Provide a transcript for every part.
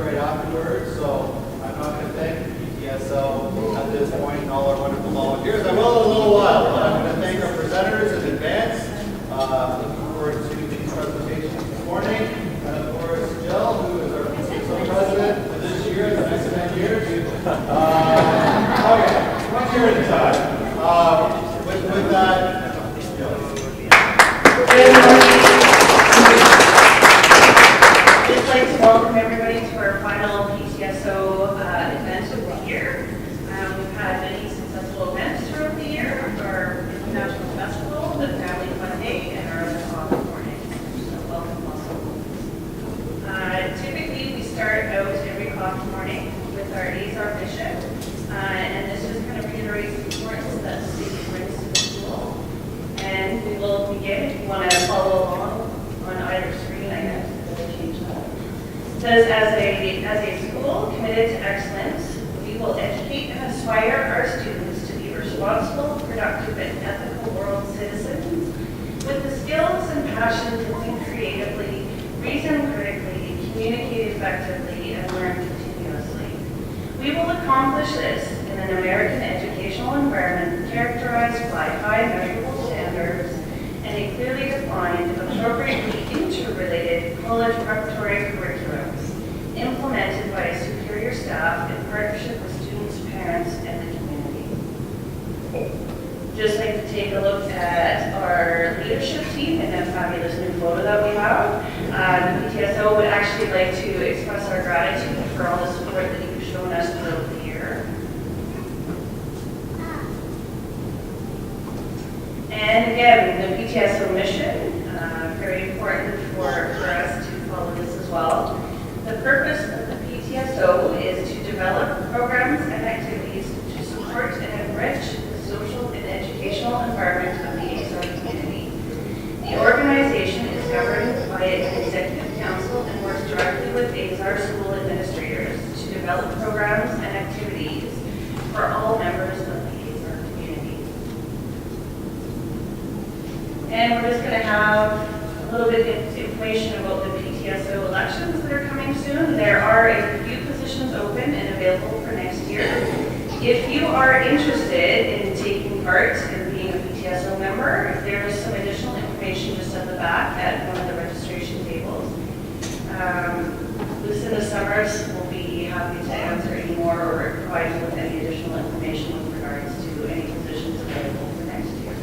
right afterwards, so I'm not going to thank the PTSO at this point and all our wonderful volunteers. I will in a little while, but I'm going to thank our presenters in advance. Looking forward to these presentations this morning. And of course, Jill, who is our PTSO president for this year, the next 10 years. Okay, one year at a time. With that, I'd like to welcome everybody to our final PTSO event of the year. We've had many successful events throughout the year. Our International Festival, the Family Fun Day, and our other coffee morning. So welcome also. Typically, we start out every coffee morning with our AZAR mission. And this just kind of reiterates the importance that the city brings to the school. And we will begin, if you want to follow along on either screen, I guess. It says, as a school committed to excellence, we will educate and inspire our students to be responsible, productive, and ethical world citizens with the skills and passion to think creatively, reason critically, communicate effectively, and learn continuously. We will accomplish this in an American educational environment characterized by high measurable standards and a clearly defined, appropriately interrelated college preparatory curriculums implemented by a superior staff in partnership with students, parents, and the community. Just like to take a look at our leadership team and a fabulous new photo that we have. The PTSO would actually like to express our gratitude for all the support that you've shown us throughout the year. And again, the PTSO mission, very important for us to follow this as well. The purpose of the PTSO is to develop programs and activities to support and enrich the social and educational environment of the AZAR community. The organization is governed by an executive council and works directly with AZAR school administrators to develop programs and activities for all members of the AZAR community. And we're just going to have a little bit of information about the PTSO elections that are coming soon. There are a few positions open and available for next year. If you are interested in taking part in being a PTSO member, there is some additional information just at the back at one of the registration tables. Lucinda Summers will be happy to answer any more or provide you with any additional information with regards to any positions available for next year.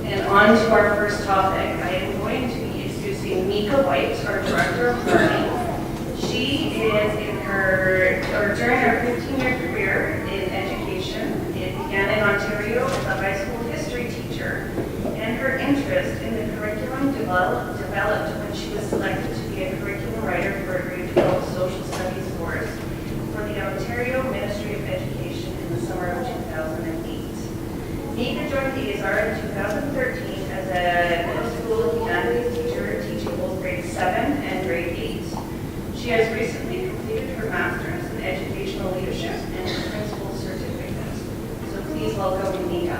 And on to our first topic. I am going to be introducing Mika White, our Director of Learning. She is during her 15-year career in education, it began in Ontario as a high school history teacher, and her interest in the curriculum developed when she was selected to be a curriculum writer for a grade 12 social studies course for the Ontario Ministry of Education in the summer of 2008. Mika joined AZAR in 2013 as a middle school humanities teacher teaching both grade 7 and grade 8. She has recently completed her master's in educational leadership and her principal certificate. So please welcome Mika.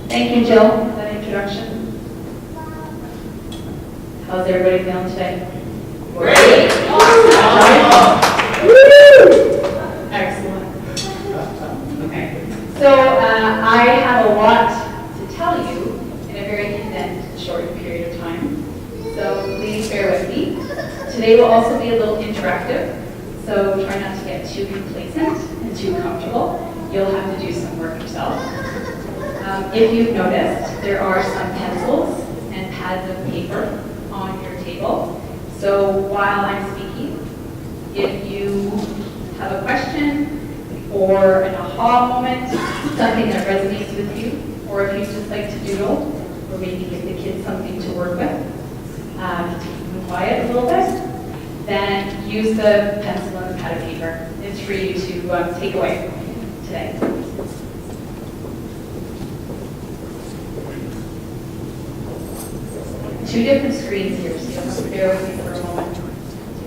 Thank you, Jill, for that introduction. How's everybody feeling today? Great! Excellent. Okay. So I have a lot to tell you in a very condensed, short period of time. So please bear with me. Today will also be a little interactive, so try not to get too complacent and too comfortable. You'll have to do some work yourself. If you've noticed, there are some pencils and pads of paper on your table. So while I'm speaking, if you have a question or an aha moment, something that resonates with you, or if you just like to doodle, or maybe give the kids something to work with, to keep them quiet a little bit, then use the pencil and the pad of paper. It's for you to take away today. Two different screens here, so you'll have to bear with me for a moment to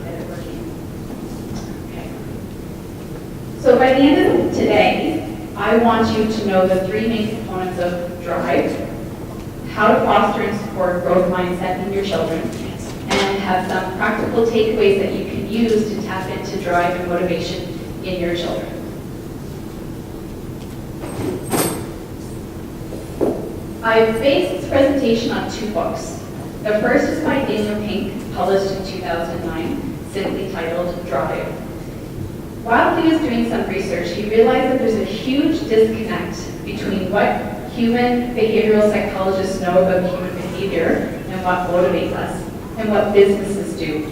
get it working. Okay. So by the end of today, I want you to know the three main components of drive, how to foster and support growth mindset in your children, and have some practical takeaways that you can use to tap into drive and motivation in your children. I based this presentation on two books. The first is by Daniel Pink, published in 2009, simply titled Drive. While he was doing some research, he realized that there's a huge disconnect between what human behavioral psychologists know about human behavior and what motivates us, and what businesses do.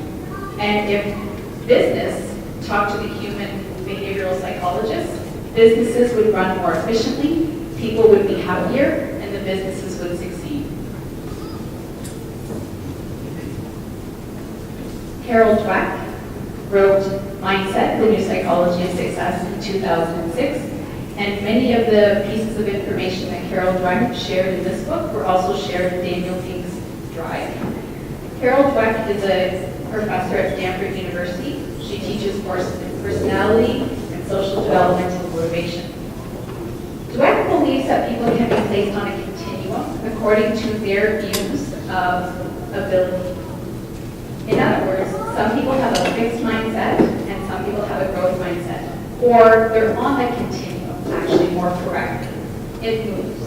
And if business talked to the human behavioral psychologists, businesses would run more efficiently, people would be happier, and the businesses would succeed. Carol Dweck wrote Mindset, the New Psychology of Success in 2006, and many of the pieces of information that Carol Dweck shared in this book were also shared in Daniel Pink's Drive. Carol Dweck is a professor at Stanford University. She teaches courses in personality and social development and motivation. Dweck believes that people can be placed on a continuum according to their views of ability. In other words, some people have a fixed mindset and some people have a growth mindset. Or they're on the continuum, actually more correct. It moves.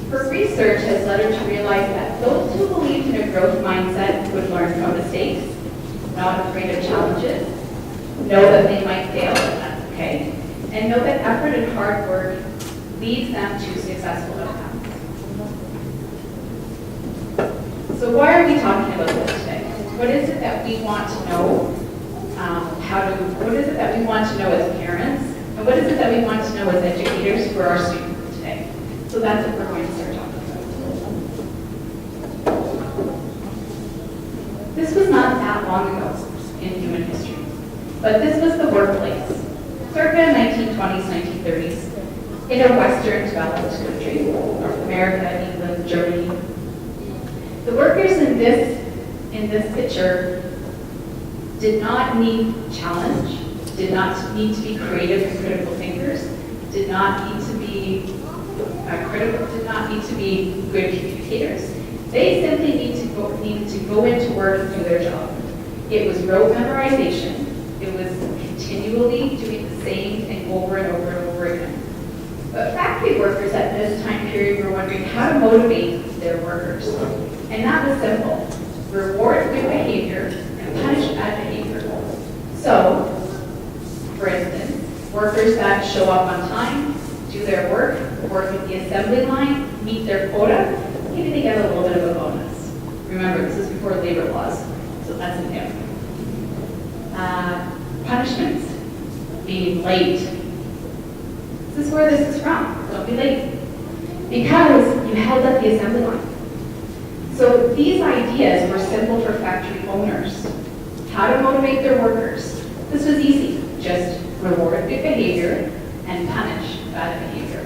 Her research has led her to realize that those who believe in a growth mindset would learn from mistakes, not afraid of challenges, know that they might fail, and that's okay, and know that effort and hard work leads them to successful outcomes. So why are we talking about this today? What is it that we want to know? What is it that we want to know as parents? And what is it that we want to know as educators for our students today? So that's what we're going to start talking about. This was not that long ago in human history, but this was the workplace, circa 1920s, 1930s, in a Western developed country, North America, England, Germany. The workers in this picture did not need challenge, did not need to be creative and critical thinkers, did not need to be did not need to be good communicators. They simply needed to go into work and do their job. It was rote memorization. It was continually doing the same thing over and over and over again. But factory workers at this time period were wondering how to motivate their workers. And that was simple. Reward good behavior and punish bad behavior. So, for instance, workers that show up on time, do their work at the assembly line, meet their quota, maybe they get a little bit of a bonus. Remember, this is before labor laws, so that's an if. Punishments, being late. This is where this is from. Don't be late. Because you held up the assembly line. So these ideas were simple for factory owners. How to motivate their workers. This was easy. Just reward good behavior and punish bad behavior.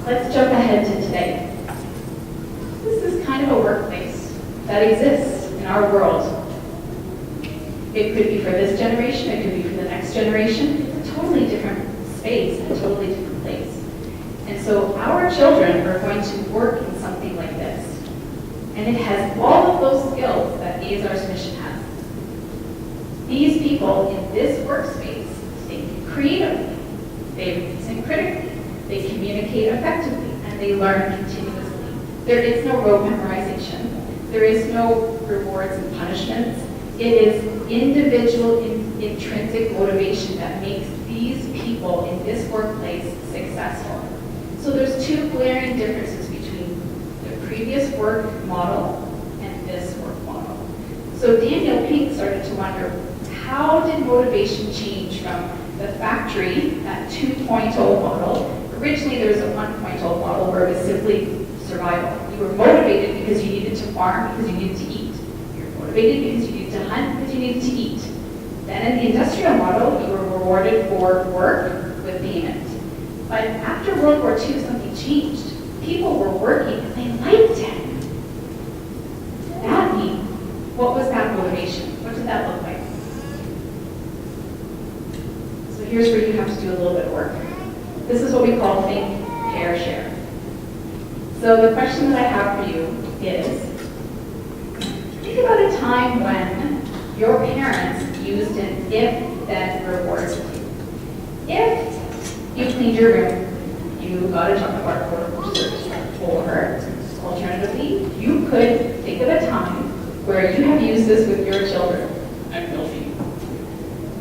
Let's jump ahead to today. This is kind of a workplace that exists in our world. It could be for this generation, it could be for the next generation. It's a totally different space, a totally different place. And so our children are going to work in something like this. And it has all of those skills that AZAR's mission has. These people in this workspace think creatively, they think critically, they communicate effectively, and they learn continuously. There is no rote memorization. There is no rewards and punishments. It is individual intrinsic motivation that makes these people in this workplace successful. So there's two glaring differences between the previous work model and this work model. So Daniel Pink started to wonder, how did motivation change from the factory, that 2.0 model? Originally there was a 1.0 model where it was simply survival. You were motivated because you needed to farm, because you needed to eat. motivated because you needed to hunt, because you needed to eat. Then in the industrial model, you were rewarded for work with payment. But after World War II, something changed. People were working because they liked it. That means, what was that motivation? What did that look like? So here's where you have to do a little bit of work. This is what we call think, pair, share. So the question that I have for you is, think about a time when your parents used an if-then reward. If you cleaned your room, you got a chocolate bar for her. Alternatively, you could think of a time where you have used this with your children. I'm guilty.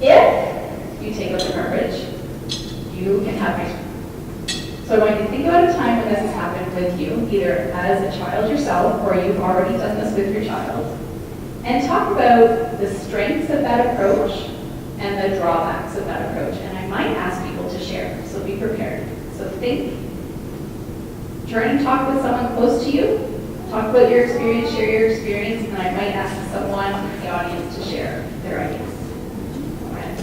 If you take out the garbage, you can have ice cream. So I want you to think about a time when this has happened with you, either as a child yourself or you've already done this with your child, and talk about the strengths of that approach and the drawbacks of that approach. And I might ask people to share, so be prepared. So think, turn and talk with someone close to you, talk about your experience, share your experience, and I might ask someone in the audience to share their ideas. Go ahead.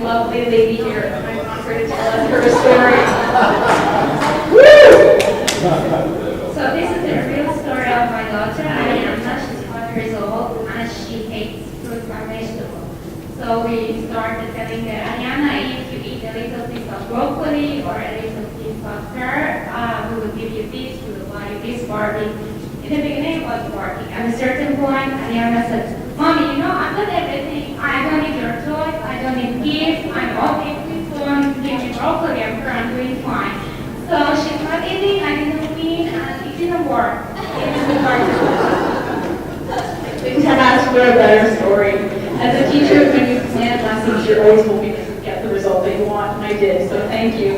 Lovely lady here. I want her to tell us her story. Woo! So this is the real story of my daughter, Ariana. She's 5 years old and she hates fruit and vegetables. So we started telling her, Ariana, if you eat a little piece of broccoli or a little piece of carrot, Barbie. In the beginning, it was working. At a certain point, Ariana said, Mommy, you know, I've got everything. I don't need your toys. I don't need gifts. I'm okay with food. Give me broccoli. I'm doing fine. So she's not eating. I didn't win, and it didn't work. It didn't work. Couldn't have asked for a better story. As a teacher, when you plan lessons, you're always hoping to get the result that you want, and I did, so thank you.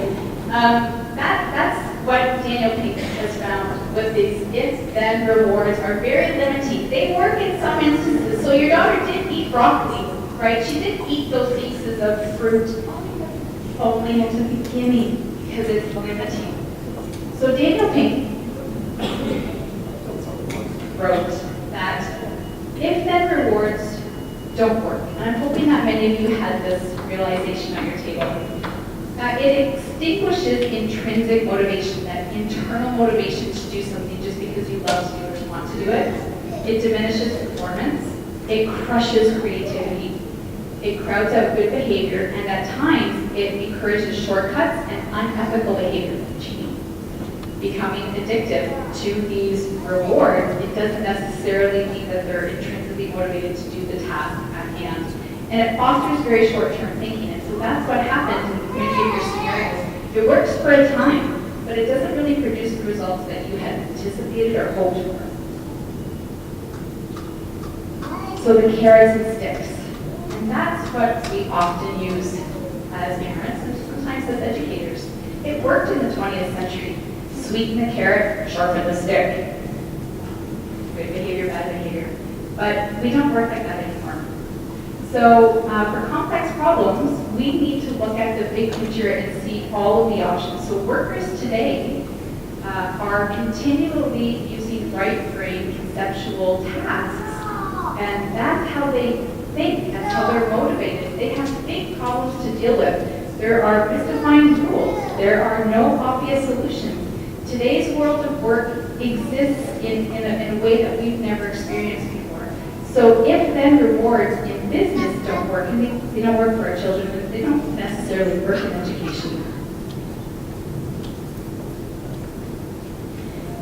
That's what Daniel Pink has found with these if-then rewards are very limiting. They work in some instances. So your daughter did eat broccoli, right? She did eat those pieces of fruit only at the beginning because it's limiting. So Daniel Pink wrote that if-then rewards don't work. And I'm hoping that many of you had this realization at your table. It extinguishes intrinsic motivation, that internal motivation to do something just because you love to do it or want to do it. It diminishes performance. It crushes creativity. It crowds out good behavior, and at times it encourages shortcuts and unethical behavior, cheating. Becoming addictive to these rewards, it doesn't necessarily mean that they're intrinsically motivated to do the task at hand. And it fosters very short-term thinking. And so that's what happens in many of your scenarios. It works for a time, but it doesn't really produce the results that you had anticipated or hoped for. So the carrots and sticks. And that's what we often use as parents and sometimes as educators. It worked in the 20th century. Sweeten the carrot, sharpen the stick. Good behavior, bad behavior. But we don't work like that anymore. So for complex problems, we need to look at the big picture and see all of the options. So workers today are continually using right brain conceptual tasks. And that's how they think, that's how they're motivated. They have big problems to deal with. There are misdefined rules. There are no obvious solutions. Today's world of work exists in a way that we've never experienced before. So if then rewards in business don't work, and they don't work for our children, but they don't necessarily work in education.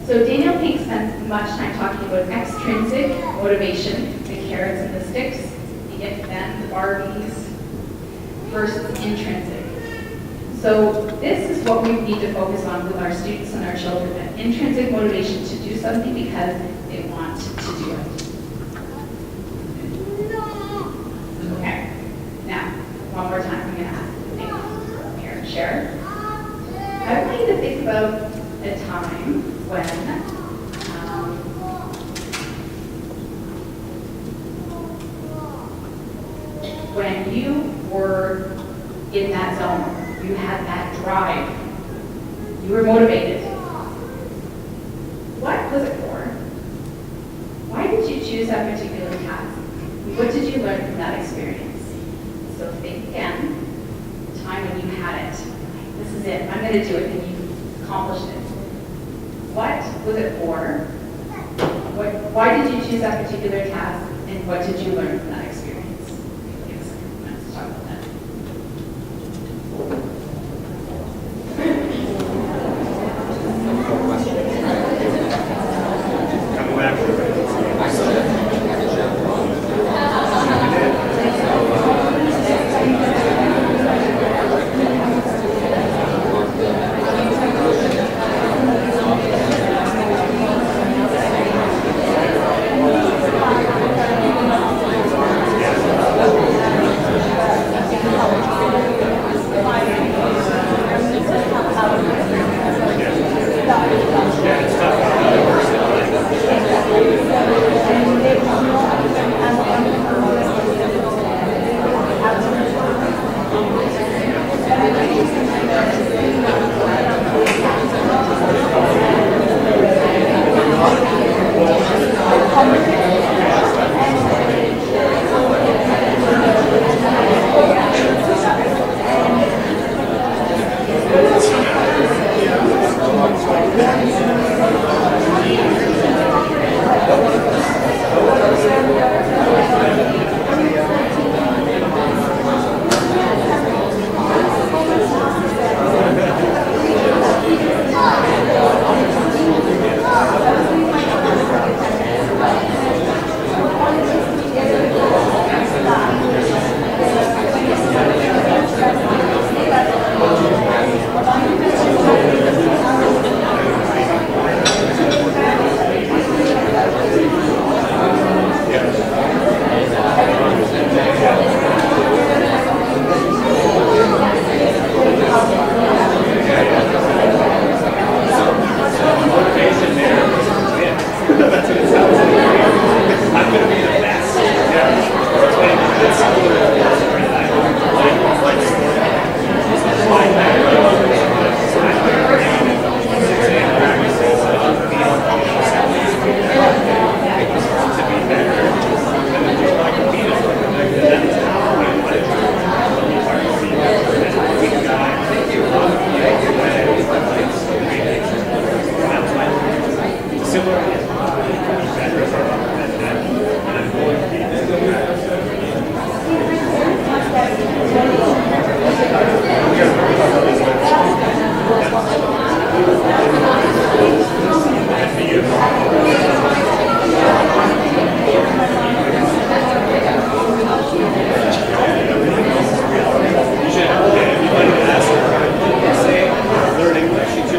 So Daniel Pink spends much time talking about extrinsic motivation, the carrots and the sticks, the if-then, the Barbies, versus intrinsic. So this is what we need to focus on with our students and our children, that intrinsic motivation to do something because they want to do it. Okay, now, one more time, I'm going to ask you to think. Here, share. I want you to think about a time when you were in that zone. You had that drive. You were motivated. What was it for? Why did you choose that particular task? What did you learn from that experience? So think again, the time when you had it. This is it. I'm going to do it, and you accomplished it. What was it for? Why did you choose that particular task, and what did you learn from that experience? Give us a couple minutes to talk about that.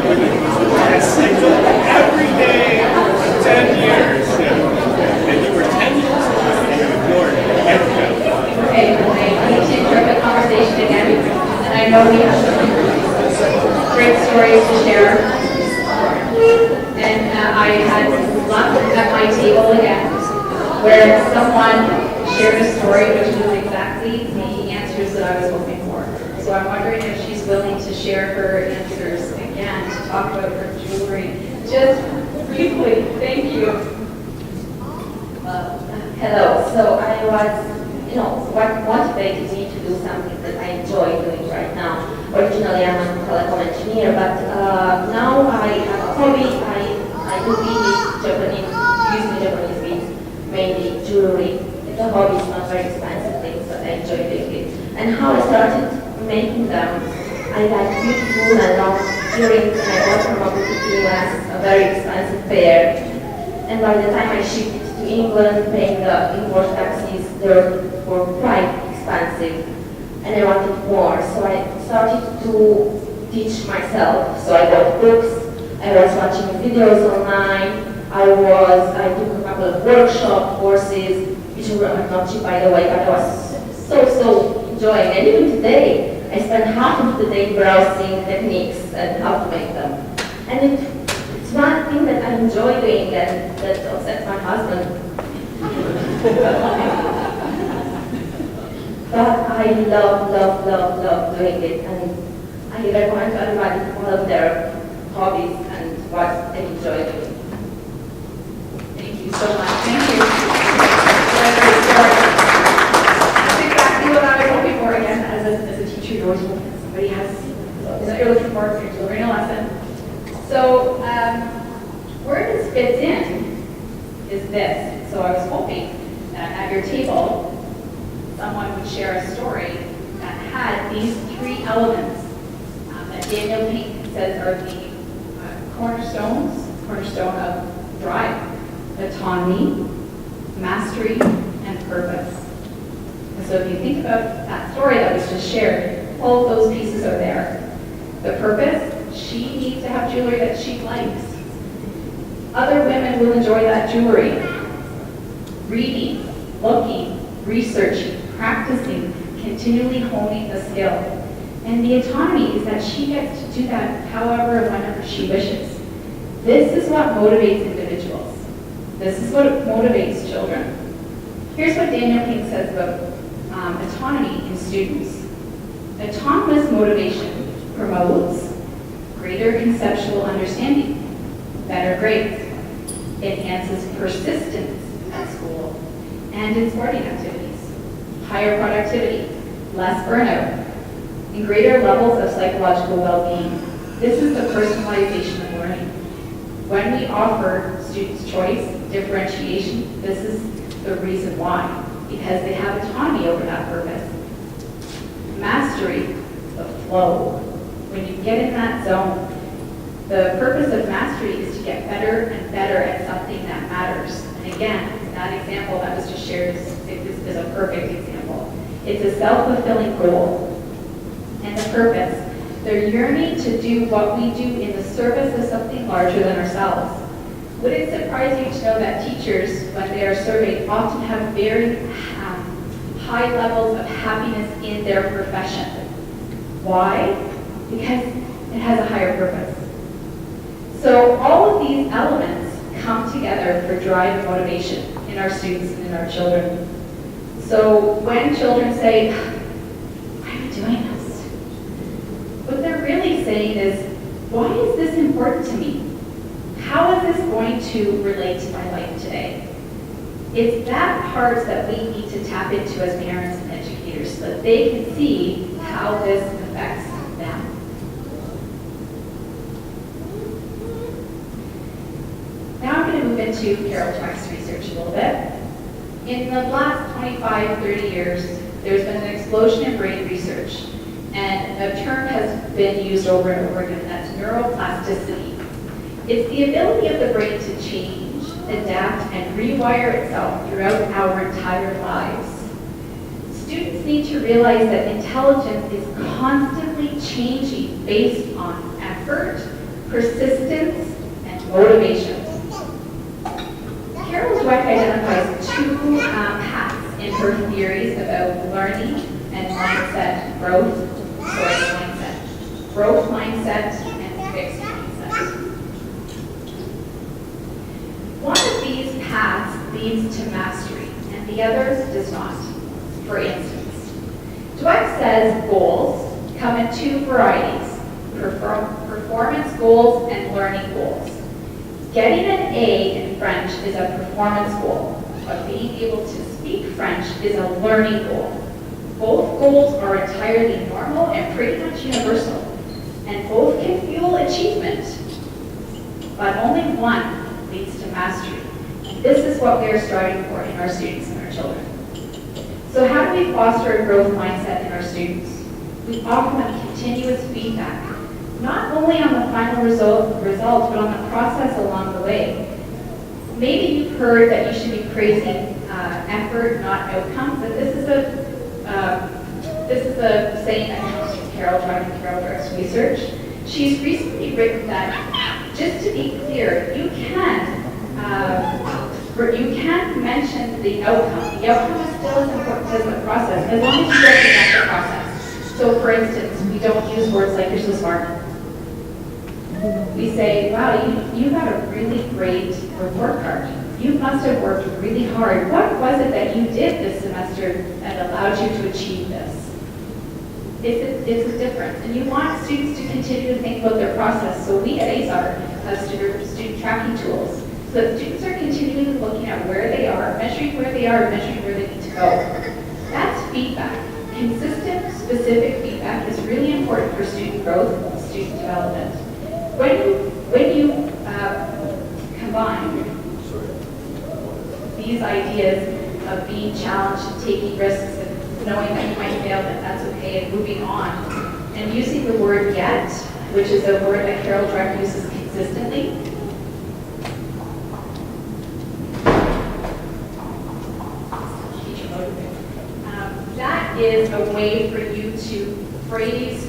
Yes, I took every day for 10 years. And you were 10 years old and you ignored everything. Okay, I need to interrupt the conversation again, and I know we have some great stories to share. And I had lunch at my table again, where someone shared a story which was exactly the answers that I was looking for. So I'm wondering if she's willing to share her answers again, to talk about her jewelry. Just briefly, thank you. Hello. So I was, what motivated me to do something that I enjoy doing right now. Originally, I'm a telecom engineer, but now I have a hobby. I do use the Japanese beads, mainly jewelry. It's a hobby, it's not very expensive things, but I enjoy doing it. And how I started making them, I like beautiful and long earrings, and I bought from a boutique in US, a very expensive pair. And by the time I shipped it to England, paying the import taxes, they were quite expensive, and I wanted more. So I started to teach myself. So I bought books, I was watching videos online, I took a couple of workshop courses, which were not cheap by the way, but I was so enjoying. And even today, I spend half of the day browsing techniques and how to make them. And it's one thing that I enjoy doing and that upsets my husband. But I love doing it, and I recommend to everybody to follow their hobbies and what they enjoy doing. Thank you so much. Thank you. What a great story. That's exactly what I was hoping for again as a teacher. You're always hoping that somebody is that you're looking for if you're delivering a lesson. So where this fits in is this. So I was hoping that at your table, someone would share a story that had these three elements that Daniel Pink says are the cornerstone of drive: autonomy, mastery, and purpose. And so if you think about that story that was just shared, all of those pieces are there. The purpose, she needs to have jewelry that she likes. Other women will enjoy that jewelry. Reading, looking, researching, practicing, continually honing the skill. And the autonomy is that she gets to do that however and whenever she wishes. This is what motivates individuals. This is what motivates children. Here's what Daniel Pink says about autonomy in students. Autonomous motivation promotes greater conceptual understanding, better grades, enhances persistence at school and in sporting activities, higher productivity, less burnout, and greater levels of psychological well-being. This is the personalization of learning. When we offer students choice, differentiation, this is the reason why, because they have autonomy over that purpose. Mastery, the flow. When you get in that zone, the purpose of mastery is to get better and better at something that matters. And again, that example that was just shared is a perfect example. It's a self-fulfilling goal. And the purpose, they're yearning to do what we do in the service of something larger than ourselves. Would it surprise you to know that teachers, when they are surveyed, often have very high levels of happiness in their profession? Why? Because it has a higher purpose. So all of these elements come together for drive and motivation in our students and in our children. So when children say, why am I doing this? What they're really saying is, why is this important to me? How is this going to relate to my life today? It's that part that we need to tap into as parents and educators so that they can see how this affects them. Now I'm going to move into Carol Dweck's research a little bit. In the last 25, 30 years, there's been an explosion in brain research, and a term has been used over and over again, that's neuroplasticity. It's the ability of the brain to change, adapt, and rewire itself throughout our entire lives. Students need to realize that intelligence is constantly changing based on effort, persistence, and motivation. Carol Dweck identifies two paths in her theories about learning and mindset growth mindset and fixed mindset. One of these paths leads to mastery, and the others does not. For instance, Dweck says goals come in two varieties, performance goals and learning goals. Getting an A in French is a performance goal, but being able to speak French is a learning goal. Both goals are entirely normal and pretty much universal, and both can fuel achievement, but only one leads to mastery. This is what we are striving for in our students and our children. So how do we foster a growth mindset in our students? We offer them continuous feedback, not only on the final result, but on the process along the way. Maybe you've heard that you should be praising effort, not outcomes, but this is a saying that comes from Carol Dweck and Carol Dweck's research. She's recently written that, just to be clear, you can mention the outcome. The outcome is still as important as the process, as long as you recognize the process. So for instance, we don't use words like "you're so smart." We say, "Wow, you got a really great report card. You must have worked really hard. What was it that you did this semester that allowed you to achieve this?" It's a difference, and you want students to continue to think about their process. So we at AZAR have student tracking tools, so that students are continually looking at where they are, measuring where they are, measuring where they need to go. That's feedback. Consistent, specific feedback is really important for student growth and student development. When you combine these ideas of being challenged, taking risks, and knowing that you might fail, that that's okay, and moving on, and using the word "yet," which is a word that Carol Dweck uses consistently. That is a way for you to phrase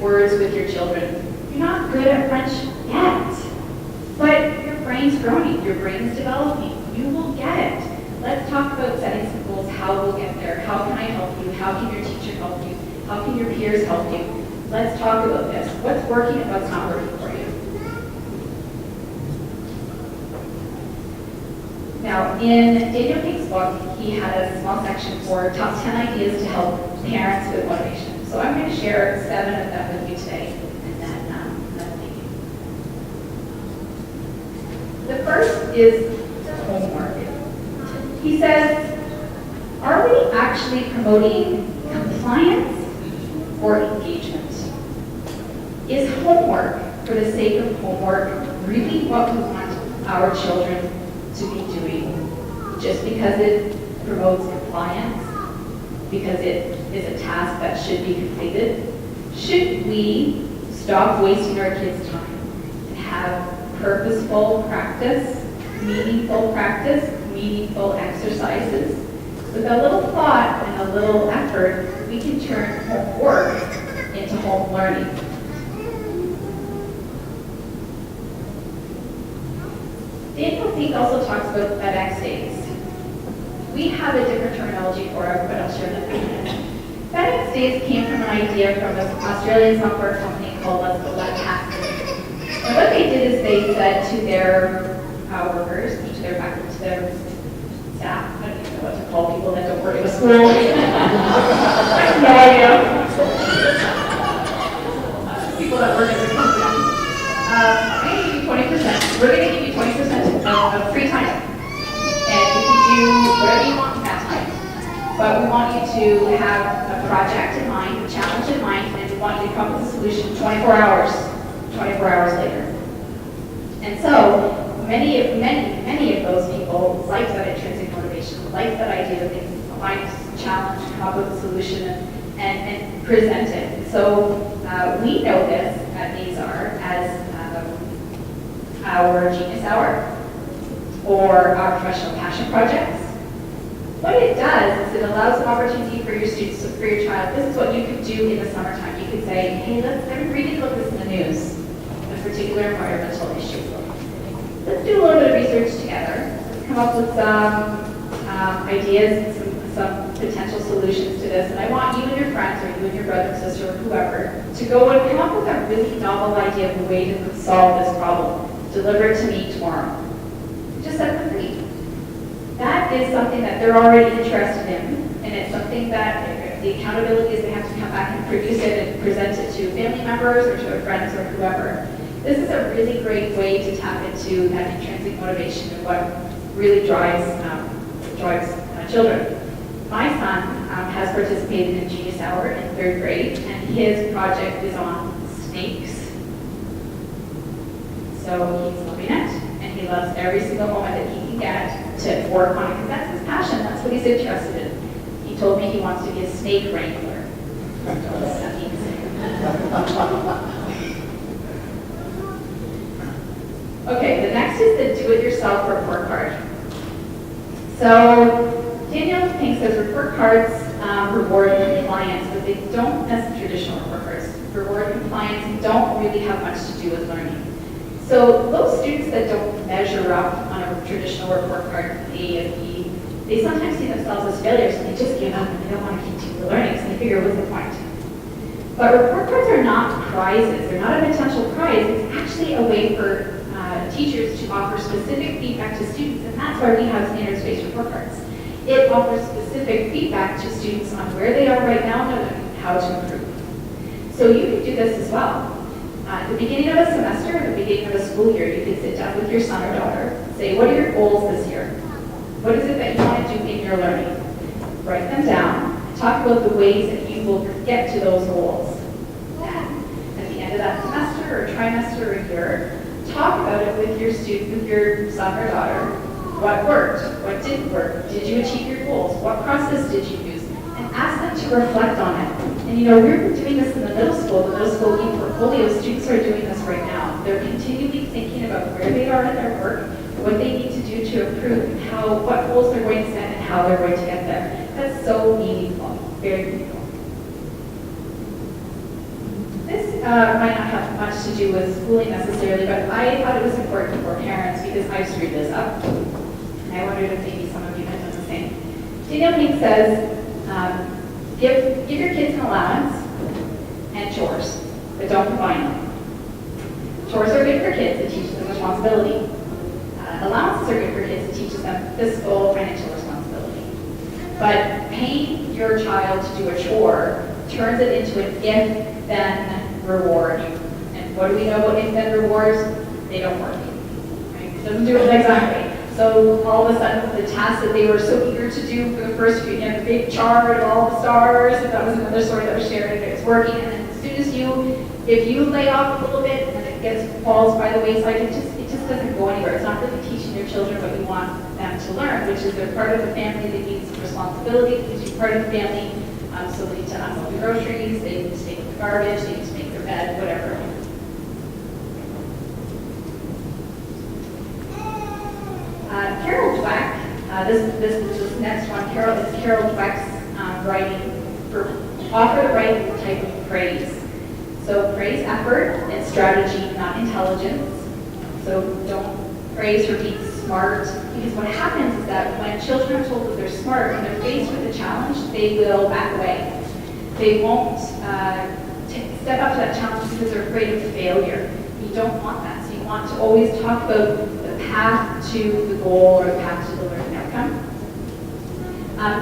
words with your children. You're not good at French yet, but your brain's growing, your brain's developing. You will get it. Let's talk about setting some goals, how we'll get there, how can I help you, how can your teacher help you, how can your peers help you. Let's talk about this. What's working and what's not working for you. Now, in Daniel Pink's book, he had a small section for top 10 ideas to help parents with motivation. So I'm going to share 7 of them with you today, and then that'll leave you. The first is homework. He says, are we actually promoting compliance or engagement? Is homework for the sake of homework really what we want our children to be doing just because it promotes compliance, because it is a task that should be completed? Should we stop wasting our kids' time and have purposeful practice, meaningful exercises? With a little thought and a little effort, we can turn homework into home learning. Daniel Pink also talks about FedEx days. We have a different terminology for it, but I'll share that in a minute. FedEx days came from an idea from an Australian software company called Let's Go Let Happen. And what they did is they said to their workers, to their staff, I don't even know what to call people that don't work in a school. I have no idea. People that work in the company. We're going to give you 20%. We're going to give you 20% of free time. And you can do whatever you want in that time. But we want you to have a project in mind, a challenge in mind, and we want you to come up with a solution 24 hours later. And so, many of those people like that intrinsic motivation, like that idea that they can find a challenge, come up with a solution, and present it. So we know this at AZAR as our Genius Hour or our Professional Passion Projects. What it does is it allows an opportunity for your students, for your child. This is what you could do in the summertime. You could say, hey, everybody look this in the news. particular environmental issue. Let's do a little bit of research together. Let's come up with some ideas, some potential solutions to this. And I want you and your friends, or you and your brother and sister, or whoever, to go and come up with a really novel idea of a way to solve this problem. Deliver it to me tomorrow. Just set them free. That is something that they're already interested in, and it's something that the accountability is they have to come back and produce it and present it to family members or to their friends or whoever. This is a really great way to tap into that intrinsic motivation and what really drives children. My son has participated in Genius Hour in 3rd grade, and his project is on snakes. So he's loving it, and he loves every single moment that he can get to work on it, because that's his passion, that's what he's interested in. He told me he wants to be a snake wrangler. Okay, the next is the do-it-yourself report card. So Daniel Pink says report cards reward compliance, but they don't, that's traditional report cards, reward compliance don't really have much to do with learning. So those students that don't measure up on a traditional report card, A and B, they sometimes see themselves as failures and they just give up and they don't want to continue learning, so they figure, what's the point? But report cards are not prizes. They're not a potential prize. It's actually a way for teachers to offer specific feedback to students, and that's why we have standards-based report cards. It offers specific feedback to students on where they are right now and how to improve. So you can do this as well. At the beginning of a semester, at the beginning of a school year, you can sit down with your son or daughter, say, what are your goals this year? What is it that you want to do in your learning? Write them down, and talk about the ways that you will get to those goals. Then, at the end of that semester or trimester or year, talk about it with your student, with your son or daughter. What worked? What didn't work? Did you achieve your goals? What process did you use? And ask them to reflect on it. And we're doing this in the middle school e-portfolio. Students are doing this right now. They're continually thinking about where they are in their work, what they need to do to improve, and what goals they're going to set and how they're going to get there. That's so meaningful, very meaningful. This might not have much to do with schooling necessarily, but I thought it was important for parents because I screwed this up. And I wondered if maybe some of you had done the same. Daniel Pink says, give your kids an allowance and chores, but don't combine them. Chores are good for kids, it teaches them responsibility. Allowances are good for kids, it teaches them fiscal, financial responsibility. But paying your child to do a chore turns it into an if-then reward. And what do we know about if-then rewards? They don't work. Right? It doesn't do it exactly. So all of a sudden, the task that they were so eager to do for the first few, the big chart of all the stars, and that was another story that was shared, and it's working. And then as soon as if you lay off a little bit and it falls by the wayside, it just doesn't go anywhere. It's not really teaching your children what you want them to learn, which is they're part of the family, they need some responsibility, they need to be part of the family, so they need to unload the groceries, they need to take the garbage, they need to make their bed, whatever. Carol Dweck, this next one, Carol Dweck's writing offer the right type of praise. So praise effort and strategy, not intelligence. So don't praise for being smart, because what happens is that when children are told that they're smart, when they're faced with a challenge, they will back away. They won't step up to that challenge because they're afraid of failure. You don't want that. So you want to always talk about the path to the goal or the path to the learning outcome.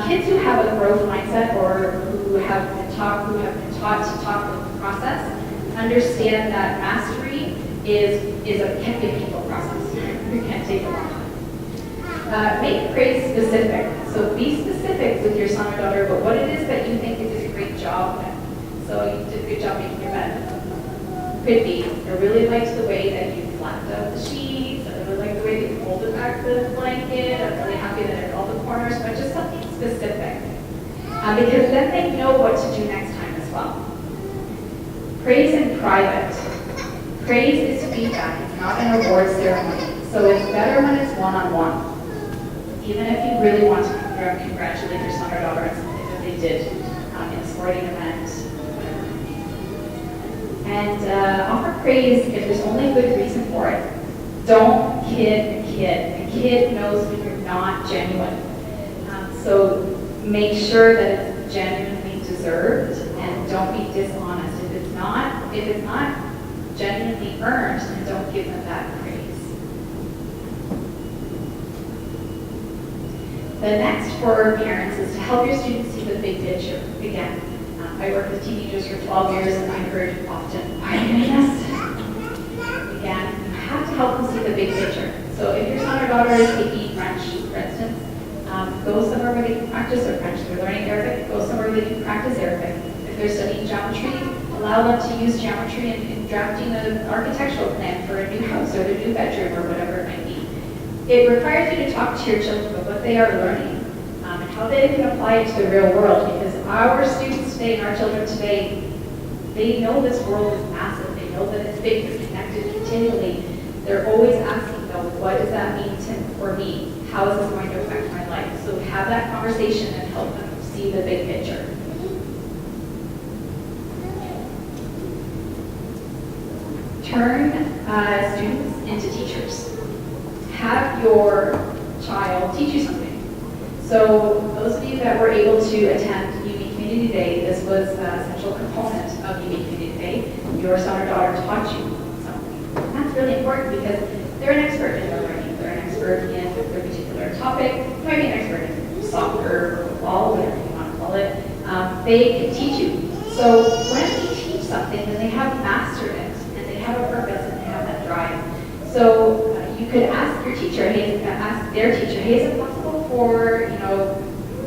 Kids who have a growth mindset or who have been taught to talk about the process understand that mastery can be a painful process. It can take a long time. Make praise specific. So be specific with your son or daughter about what it is that you think you did a great job with. So you did a good job making your bed. Could be, I really liked the way that you flattened out the sheets. I really liked the way that you folded back the blanket. I'm really happy that I did all the corners, but just something specific. Because then they know what to do next time as well. Praise in private. Praise is feedback. It's not an award ceremony. So it's better when it's one-on-one. Even if you really want to congratulate your son or daughter on something that they did in a sporting event. And offer praise if there's only a good reason for it. Don't kid a kid. A kid knows when you're not genuine. So make sure that it's genuinely deserved and don't be dishonest. If it's not genuinely earned, then don't give them that praise. The next for parents is to help your students see the big picture. Again, I worked with teenagers for 12 years and I heard often, why are you doing this? Again, you have to help them see the big picture. So if your son or daughter is taking French, for instance, go somewhere where they can practice their French. If they're learning Arabic, go somewhere where they can practice Arabic. If they're studying geometry, allow them to use geometry in drafting an architectural plan for a new house or a new bedroom or whatever it might be. It requires you to talk to your children about what they are learning and how they can apply it to the real world, because our students today and our children today, they know this world is massive. They know that it's big, it's connected continually. They're always asking, though, what does that mean for me? How is this going to affect my life? So have that conversation and help them see the big picture. Turn students into teachers. Have your child teach you something. So those of you that were able to attend UB Community Day, this was a central component of UB Community Day. Your son or daughter taught you something. And that's really important because they're an expert in their learning. They're an expert in their particular topic. You might be an expert in soccer or football, whatever you want to call it. They can teach you. So when they teach something, then they have mastered it, and they have a purpose, and they have that drive. So you could ask your teacher, ask their teacher, hey, is it possible for,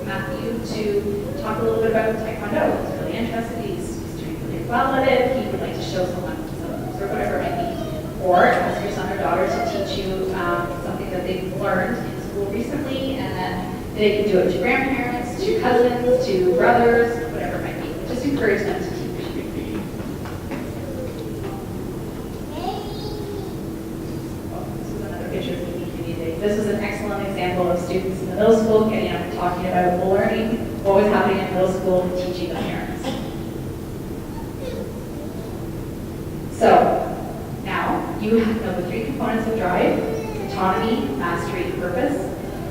Matthew to talk a little bit about Taekwondo? He's really interested. He's doing really well at it. He would like to show someone some moves or whatever it might be. Or ask your son or daughter to teach you something that they've learned in school recently, and then they can do it to grandparents, to cousins, to brothers, whatever it might be. Just encourage them to teach. This is an excellent example of students in the middle school getting up and talking about learning what was happening in middle school and teaching the parents. So, now you know the three components of drive: autonomy, mastery, and purpose.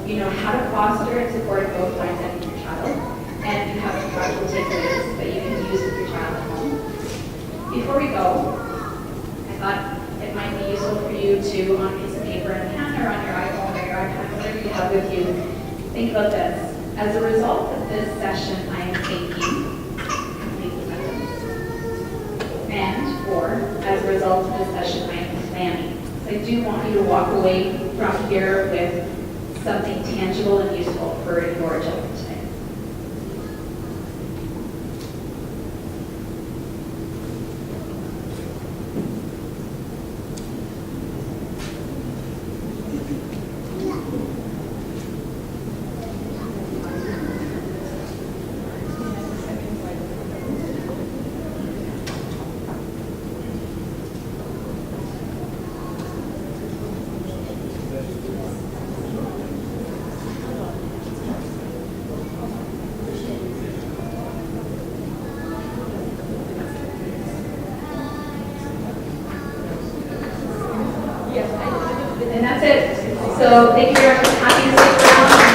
You know how to foster and support both mindset in your child, and you have some practical takeaways that you can use with your child at home. Before we go, I thought it might be useful for you to, on a piece of paper and pen or on your iPhone or your iPad, whatever you have with you, think about this. As a result of this session, I am taking complete the sentence. And, or, as a result of this session, I am planning. So I do want you to walk away from here with something tangible and useful for your children today. And that's it. So thank you very much. Happy to stick around.